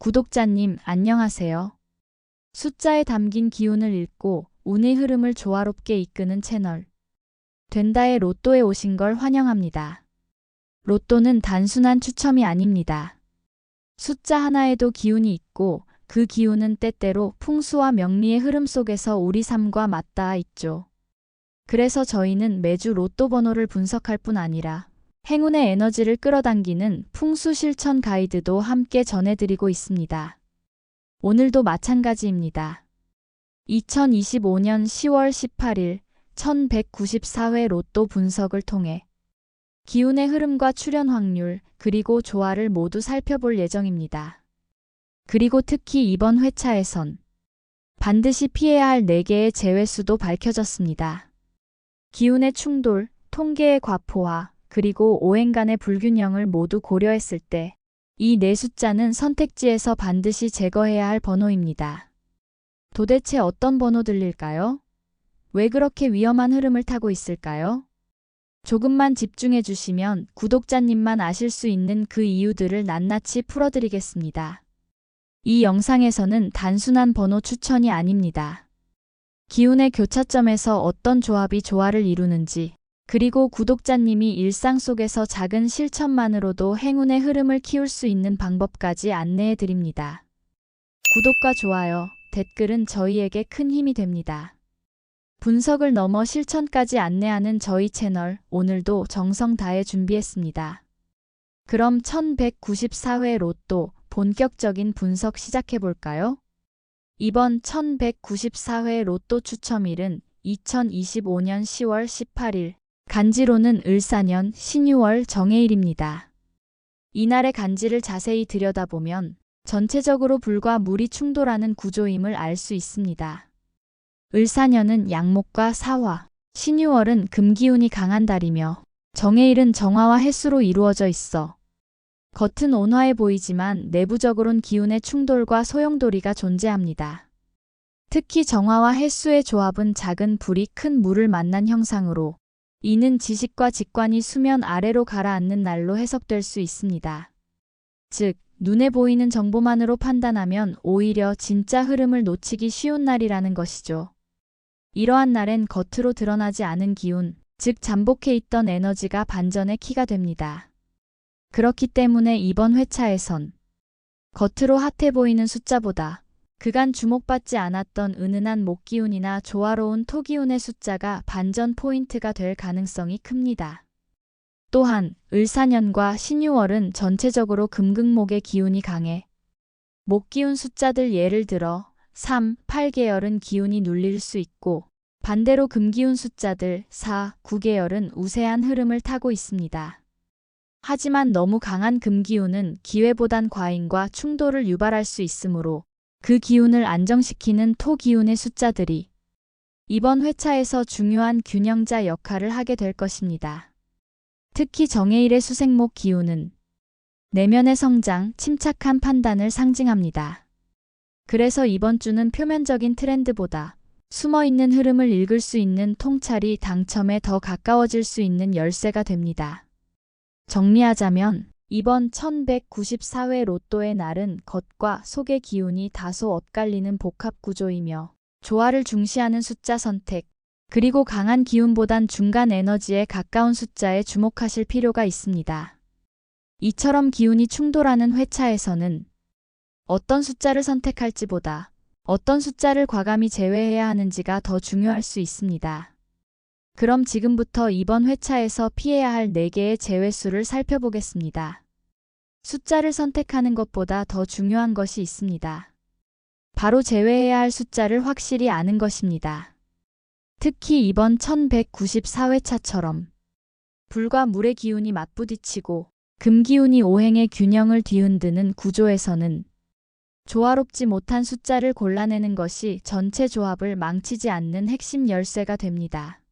구독자님, 안녕하세요. 숫자에 담긴 기운을 읽고 운의 흐름을 조화롭게 이끄는 채널 된다의 로또에 오신 걸 환영합니다. 로또는 단순한 추첨이 아닙니다. 숫자 하나에도 기운이 있고 그 기운은 때때로 풍수와 명리의 흐름 속에서 우리 삶과 맞닿아 있죠. 그래서 저희는 매주 로또 번호를 분석할 뿐 아니라 행운의 에너지를 끌어당기는 풍수 실천 가이드도 함께 전해드리고 있습니다. 오늘도 마찬가지입니다. 2025년 10월 18일 1194회 로또 분석을 통해 기운의 흐름과 출현 확률, 그리고 조화를 모두 살펴볼 예정입니다. 그리고 특히 이번 회차에선 반드시 피해야 할 4개의 제외수도 밝혀졌습니다. 기운의 충돌, 통계의 과포화, 그리고 오행 간의 불균형을 모두 고려했을 때 이 4숫자는 선택지에서 반드시 제거해야 할 번호입니다. 도대체 어떤 번호들일까요? 왜 그렇게 위험한 흐름을 타고 있을까요? 조금만 집중해 주시면 구독자님만 아실 수 있는 그 이유들을 낱낱이 풀어드리겠습니다. 이 영상에서는 단순한 번호 추천이 아닙니다. 기운의 교차점에서 어떤 조합이 조화를 이루는지, 그리고 구독자님이 일상 속에서 작은 실천만으로도 행운의 흐름을 키울 수 있는 방법까지 안내해 드립니다. 구독과 좋아요, 댓글은 저희에게 큰 힘이 됩니다. 분석을 넘어 실천까지 안내하는 저희 채널, 오늘도 정성 다해 준비했습니다. 그럼 1194회 로또 본격적인 분석 시작해 볼까요? 이번 1194회 로또 추첨일은 2025년 10월 18일, 간지로는 을사년 신유월 정해일입니다. 이날의 간지를 자세히 들여다보면 전체적으로 불과 물이 충돌하는 구조임을 알 수 있습니다. 을사년은 양목과 사화, 신유월은 금기운이 강한 달이며 정해일은 정화와 해수로 이루어져 있어 겉은 온화해 보이지만 내부적으론 기운의 충돌과 소용돌이가 존재합니다. 특히 정화와 해수의 조합은 작은 불이 큰 물을 만난 형상으로, 이는 지식과 직관이 수면 아래로 가라앉는 날로 해석될 수 있습니다. 즉, 눈에 보이는 정보만으로 판단하면 오히려 진짜 흐름을 놓치기 쉬운 날이라는 것이죠. 이러한 날엔 겉으로 드러나지 않은 기운, 즉 잠복해 있던 에너지가 반전의 키가 됩니다. 그렇기 때문에 이번 회차에선 겉으로 핫해 보이는 숫자보다 그간 주목받지 않았던 은은한 목기운이나 조화로운 토기운의 숫자가 반전 포인트가 될 가능성이 큽니다. 또한 을사년과 신유월은 전체적으로 금극목의 기운이 강해 목기운 숫자들, 예를 들어 3, 8계열은 기운이 눌릴 수 있고, 반대로 금기운 숫자들 4, 9계열은 우세한 흐름을 타고 있습니다. 하지만 너무 강한 금기운은 기회보단 과잉과 충돌을 유발할 수 있으므로 그 기운을 안정시키는 토기운의 숫자들이 이번 회차에서 중요한 균형자 역할을 하게 될 것입니다. 특히 정해일의 수생목 기운은 내면의 성장, 침착한 판단을 상징합니다. 그래서 이번 주는 표면적인 트렌드보다 숨어있는 흐름을 읽을 수 있는 통찰이 당첨에 더 가까워질 수 있는 열쇠가 됩니다. 정리하자면 이번 1194회 로또의 날은 겉과 속의 기운이 다소 엇갈리는 복합 구조이며, 조화를 중시하는 숫자 선택, 그리고 강한 기운보단 중간 에너지에 가까운 숫자에 주목하실 필요가 있습니다. 이처럼 기운이 충돌하는 회차에서는 어떤 숫자를 선택할지보다 어떤 숫자를 과감히 제외해야 하는지가 더 중요할 수 있습니다. 그럼 지금부터 이번 회차에서 피해야 할 4개의 제외수를 살펴보겠습니다. 숫자를 선택하는 것보다 더 중요한 것이 있습니다. 바로 제외해야 할 숫자를 확실히 아는 것입니다. 특히 이번 1194회차처럼 불과 물의 기운이 맞부딪히고 금기운이 오행의 균형을 뒤흔드는 구조에서는 조화롭지 못한 숫자를 골라내는 것이 전체 조합을 망치지 않는 핵심 열쇠가 됩니다.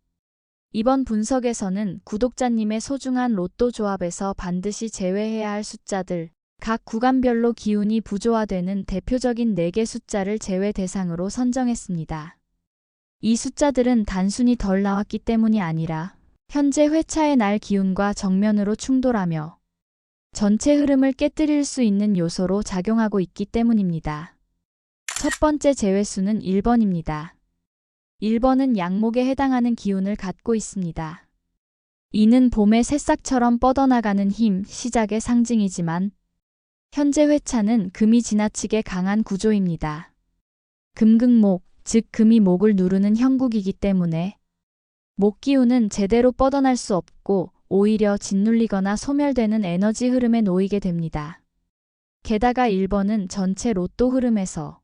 이번 분석에서는 구독자님의 소중한 로또 조합에서 반드시 제외해야 할 숫자들, 각 구간별로 기운이 부조화되는 대표적인 4개 숫자를 제외 대상으로 선정했습니다. 이 숫자들은 단순히 덜 나왔기 때문이 아니라 현재 회차의 날 기운과 정면으로 충돌하며 전체 흐름을 깨뜨릴 수 있는 요소로 작용하고 있기 때문입니다. 첫 번째 제외수는 1번입니다. 1번은 양목에 해당하는 기운을 갖고 있습니다. 이는 봄의 새싹처럼 뻗어나가는 힘, 시작의 상징이지만 현재 회차는 금이 지나치게 강한 구조입니다. 금극목, 즉 금이 목을 누르는 형국이기 때문에 목 기운은 제대로 뻗어날 수 없고 오히려 짓눌리거나 소멸되는 에너지 흐름에 놓이게 됩니다. 게다가 1번은 전체 로또 흐름에서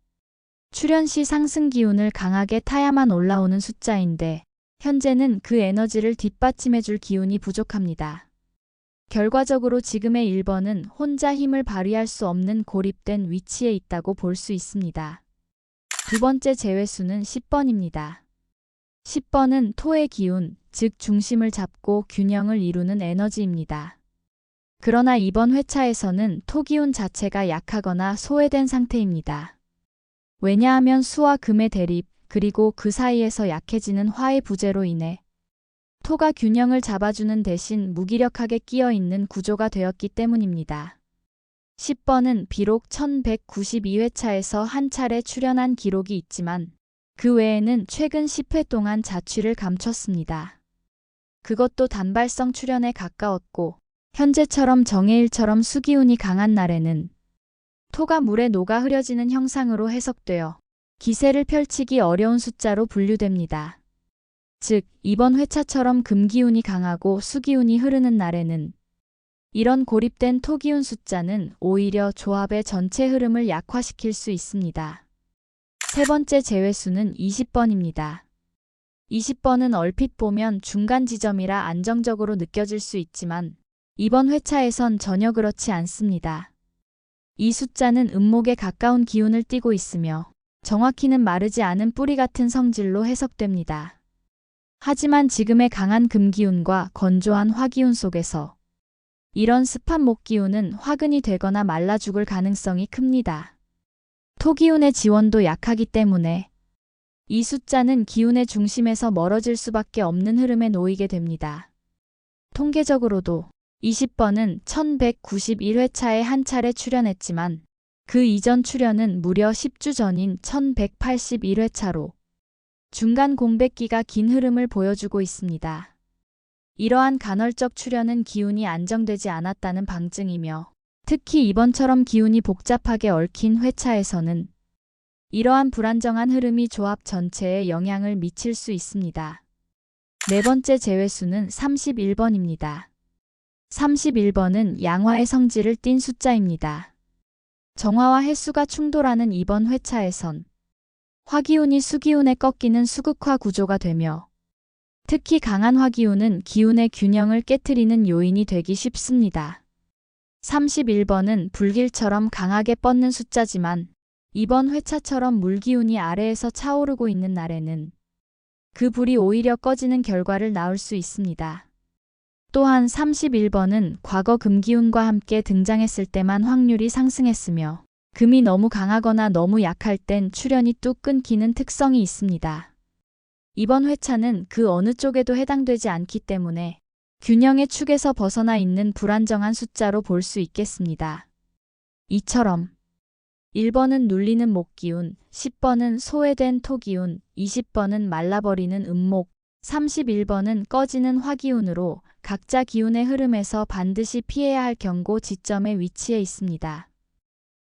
출현 시 상승 기운을 강하게 타야만 올라오는 숫자인데 현재는 그 에너지를 뒷받침해줄 기운이 부족합니다. 결과적으로 지금의 1번은 혼자 힘을 발휘할 수 없는 고립된 위치에 있다고 볼 수 있습니다. 두 번째 제외수는 10번입니다. 10번은 토의 기운, 즉 중심을 잡고 균형을 이루는 에너지입니다. 그러나 이번 회차에서는 토 기운 자체가 약하거나 소외된 상태입니다. 왜냐하면 수와 금의 대립, 그리고 그 사이에서 약해지는 화의 부재로 인해 토가 균형을 잡아주는 대신 무기력하게 끼어있는 구조가 되었기 때문입니다. 10번은 비록 1192회차에서 한 차례 출연한 기록이 있지만 그 외에는 최근 10회 동안 자취를 감췄습니다. 그것도 단발성 출연에 가까웠고 현재처럼 정해일처럼 수기운이 강한 날에는 토가 물에 녹아 흐려지는 형상으로 해석되어 기세를 펼치기 어려운 숫자로 분류됩니다. 즉, 이번 회차처럼 금기운이 강하고 수기운이 흐르는 날에는 이런 고립된 토기운 숫자는 오히려 조합의 전체 흐름을 약화시킬 수 있습니다. 세 번째 제외수는 20번입니다. 20번은 얼핏 보면 중간 지점이라 안정적으로 느껴질 수 있지만 이번 회차에선 전혀 그렇지 않습니다. 이 숫자는 음목에 가까운 기운을 띠고 있으며 정확히는 마르지 않은 뿌리 같은 성질로 해석됩니다. 하지만 지금의 강한 금기운과 건조한 화기운 속에서 이런 습한 목기운은 화근이 되거나 말라 죽을 가능성이 큽니다. 토기운의 지원도 약하기 때문에 이 숫자는 기운의 중심에서 멀어질 수밖에 없는 흐름에 놓이게 됩니다. 통계적으로도 20번은 1191회차에 한 차례 출연했지만 그 이전 출연은 무려 10주 전인 1181회차로 중간 공백기가 긴 흐름을 보여주고 있습니다. 이러한 간헐적 출연은 기운이 안정되지 않았다는 방증이며 특히 이번처럼 기운이 복잡하게 얽힌 회차에서는 이러한 불안정한 흐름이 조합 전체에 영향을 미칠 수 있습니다. 네 번째 제외수는 31번입니다. 31번은 양화의 성질을 띤 숫자입니다. 정화와 해수가 충돌하는 이번 회차에선 화기운이 수기운에 꺾이는 수극화 구조가 되며 특히 강한 화기운은 기운의 균형을 깨트리는 요인이 되기 쉽습니다. 31번은 불길처럼 강하게 뻗는 숫자지만 이번 회차처럼 물기운이 아래에서 차오르고 있는 날에는 그 불이 오히려 꺼지는 결과를 낳을 수 있습니다. 또한 31번은 과거 금기운과 함께 등장했을 때만 확률이 상승했으며 금이 너무 강하거나 너무 약할 땐 출현이 뚝 끊기는 특성이 있습니다. 이번 회차는 그 어느 쪽에도 해당되지 않기 때문에 균형의 축에서 벗어나 있는 불안정한 숫자로 볼 수 있겠습니다. 이처럼 1번은 눌리는 목기운, 10번은 소외된 토기운, 20번은 말라버리는 음목, 31번은 꺼지는 화기운으로 각자 기운의 흐름에서 반드시 피해야 할 경고 지점에 위치해 있습니다.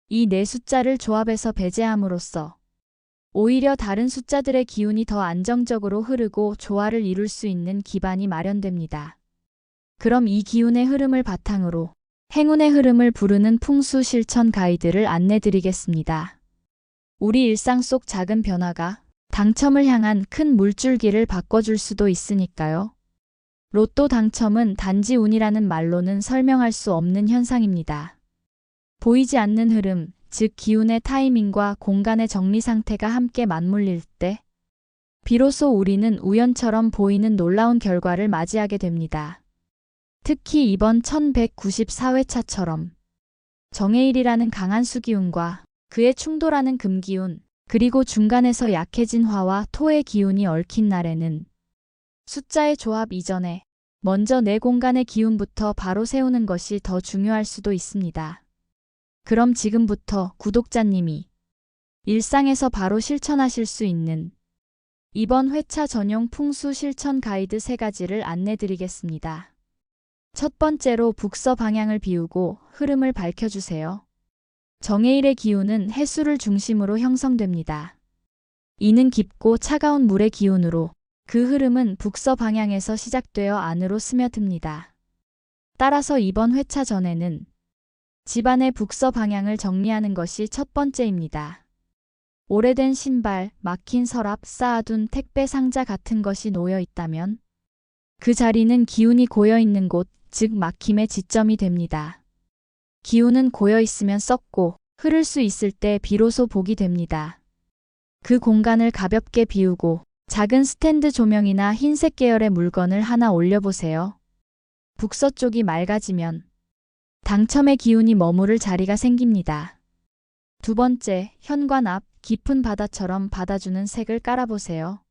이 네 숫자를 조합해서 배제함으로써 오히려 다른 숫자들의 기운이 더 안정적으로 흐르고 조화를 이룰 수 있는 기반이 마련됩니다. 그럼 이 기운의 흐름을 바탕으로 행운의 흐름을 부르는 풍수 실천 가이드를 안내드리겠습니다. 우리 일상 속 작은 변화가 당첨을 향한 큰 물줄기를 바꿔줄 수도 있으니까요. 로또 당첨은 단지 운이라는 말로는 설명할 수 없는 현상입니다. 보이지 않는 흐름, 즉 기운의 타이밍과 공간의 정리 상태가 함께 맞물릴 때 비로소 우리는 우연처럼 보이는 놀라운 결과를 맞이하게 됩니다. 특히 이번 1194회차처럼 정해일이라는 강한 수기운과 그에 충돌하는 금기운, 그리고 중간에서 약해진 화와 토의 기운이 얽힌 날에는 숫자의 조합 이전에 먼저 내 공간의 기운부터 바로 세우는 것이 더 중요할 수도 있습니다. 그럼 지금부터 구독자님이 일상에서 바로 실천하실 수 있는 이번 회차 전용 풍수 실천 가이드 3가지를 안내드리겠습니다. 첫 번째로 북서 방향을 비우고 흐름을 밝혀주세요. 정해일의 기운은 해수를 중심으로 형성됩니다. 이는 깊고 차가운 물의 기운으로 그 흐름은 북서 방향에서 시작되어 안으로 스며듭니다. 따라서 이번 회차 전에는 집안의 북서 방향을 정리하는 것이 첫 번째입니다. 오래된 신발, 막힌 서랍, 쌓아둔 택배 상자 같은 것이 놓여 있다면 그 자리는 기운이 고여 있는 곳, 즉 막힘의 지점이 됩니다. 기운은 고여 있으면 썩고 흐를 수 있을 때 비로소 복이 됩니다. 그 공간을 가볍게 비우고 작은 스탠드 조명이나 흰색 계열의 물건을 하나 올려보세요. 북서쪽이 맑아지면 당첨의 기운이 머무를 자리가 생깁니다. 두 번째, 현관 앞 깊은 바다처럼 받아주는 색을 깔아보세요.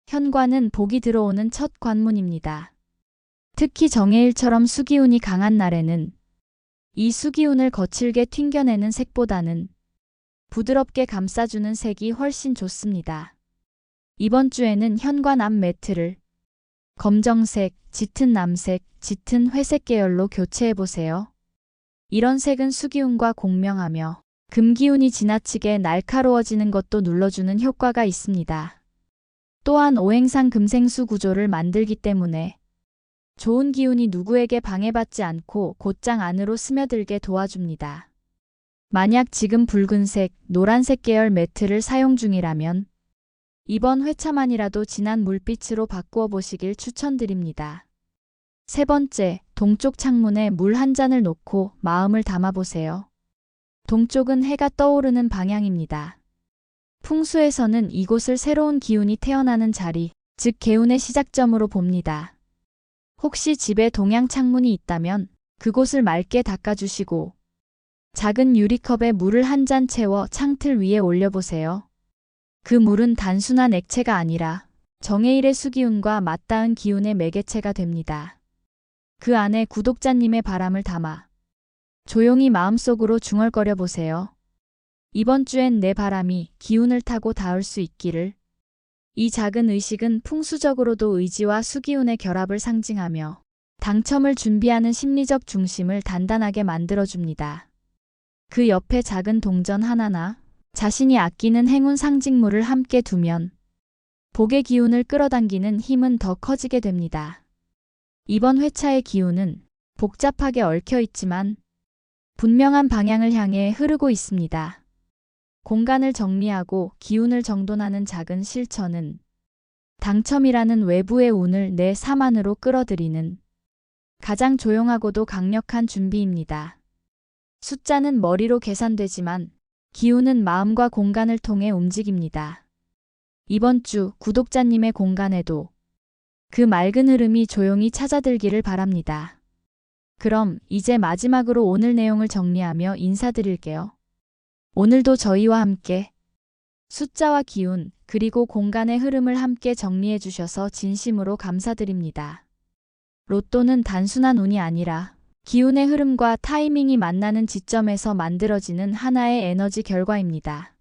현관은 복이 들어오는 첫 관문입니다. 특히 정해일처럼 수기운이 강한 날에는 이 수기운을 거칠게 튕겨내는 색보다는 부드럽게 감싸주는 색이 훨씬 좋습니다. 이번 주에는 현관 앞 매트를 검정색, 짙은 남색, 짙은 회색 계열로 교체해보세요. 이런 색은 수기운과 공명하며 금기운이 지나치게 날카로워지는 것도 눌러주는 효과가 있습니다. 또한 오행상 금생수 구조를 만들기 때문에 좋은 기운이 누구에게 방해받지 않고 곧장 안으로 스며들게 도와줍니다. 만약 지금 붉은색, 노란색 계열 매트를 사용 중이라면 이번 회차만이라도 진한 물빛으로 바꾸어 보시길 추천드립니다. 세 번째, 동쪽 창문에 물 한 잔을 놓고 마음을 담아보세요. 동쪽은 해가 떠오르는 방향입니다. 풍수에서는 이곳을 새로운 기운이 태어나는 자리, 즉 개운의 시작점으로 봅니다. 혹시 집에 동양 창문이 있다면 그곳을 맑게 닦아주시고 작은 유리컵에 물을 한 잔 채워 창틀 위에 올려보세요. 그 물은 단순한 액체가 아니라 정해일의 수기운과 맞닿은 기운의 매개체가 됩니다. 그 안에 구독자님의 바람을 담아 조용히 마음속으로 중얼거려 보세요. 이번 주엔 내 바람이 기운을 타고 닿을 수 있기를. 이 작은 의식은 풍수적으로도 의지와 수기운의 결합을 상징하며 당첨을 준비하는 심리적 중심을 단단하게 만들어줍니다. 그 옆에 작은 동전 하나나 자신이 아끼는 행운 상징물을 함께 두면 복의 기운을 끌어당기는 힘은 더 커지게 됩니다. 이번 회차의 기운은 복잡하게 얽혀 있지만 분명한 방향을 향해 흐르고 있습니다. 공간을 정리하고 기운을 정돈하는 작은 실천은 당첨이라는 외부의 운을 내 삶 안으로 끌어들이는 가장 조용하고도 강력한 준비입니다. 숫자는 머리로 계산되지만 기운은 마음과 공간을 통해 움직입니다. 이번 주 구독자님의 공간에도 그 맑은 흐름이 조용히 찾아들기를 바랍니다. 그럼 이제 마지막으로 오늘 내용을 정리하며 인사드릴게요. 오늘도 저희와 함께 숫자와 기운 그리고 공간의 흐름을 함께 정리해 주셔서 진심으로 감사드립니다. 로또는 단순한 운이 아니라 기운의 흐름과 타이밍이 만나는 지점에서 만들어지는 하나의 에너지 결과입니다.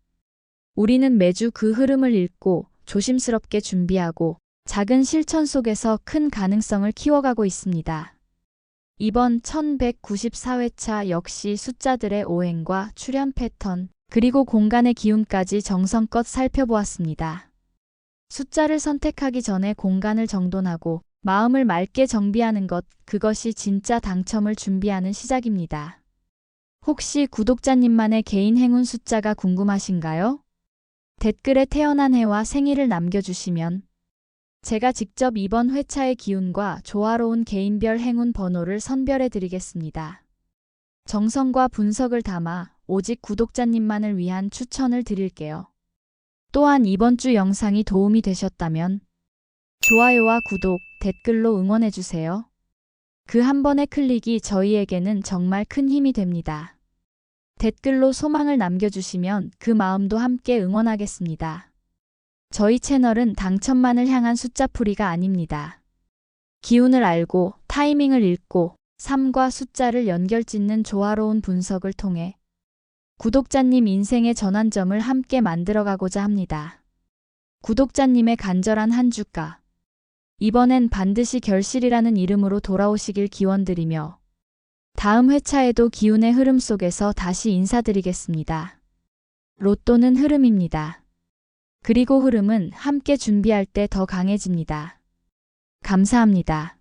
우리는 매주 그 흐름을 읽고 조심스럽게 준비하고 작은 실천 속에서 큰 가능성을 키워가고 있습니다. 이번 1194회차 역시 숫자들의 오행과 출현 패턴, 그리고 공간의 기운까지 정성껏 살펴보았습니다. 숫자를 선택하기 전에 공간을 정돈하고 마음을 맑게 정비하는 것, 그것이 진짜 당첨을 준비하는 시작입니다. 혹시 구독자님만의 개인 행운 숫자가 궁금하신가요? 댓글에 태어난 해와 생일을 남겨주시면 제가 직접 이번 회차의 기운과 조화로운 개인별 행운 번호를 선별해 드리겠습니다. 정성과 분석을 담아 오직 구독자님만을 위한 추천을 드릴게요. 또한 이번 주 영상이 도움이 되셨다면 좋아요와 구독, 댓글로 응원해주세요. 그 한 번의 클릭이 저희에게는 정말 큰 힘이 됩니다. 댓글로 소망을 남겨주시면 그 마음도 함께 응원하겠습니다. 저희 채널은 당첨만을 향한 숫자풀이가 아닙니다. 기운을 알고 타이밍을 읽고 삶과 숫자를 연결짓는 조화로운 분석을 통해 구독자님 인생의 전환점을 함께 만들어가고자 합니다. 구독자님의 간절한 한 주가 이번엔 반드시 결실이라는 이름으로 돌아오시길 기원드리며 다음 회차에도 기운의 흐름 속에서 다시 인사드리겠습니다. 로또는 흐름입니다. 그리고 흐름은 함께 준비할 때 더 강해집니다. 감사합니다.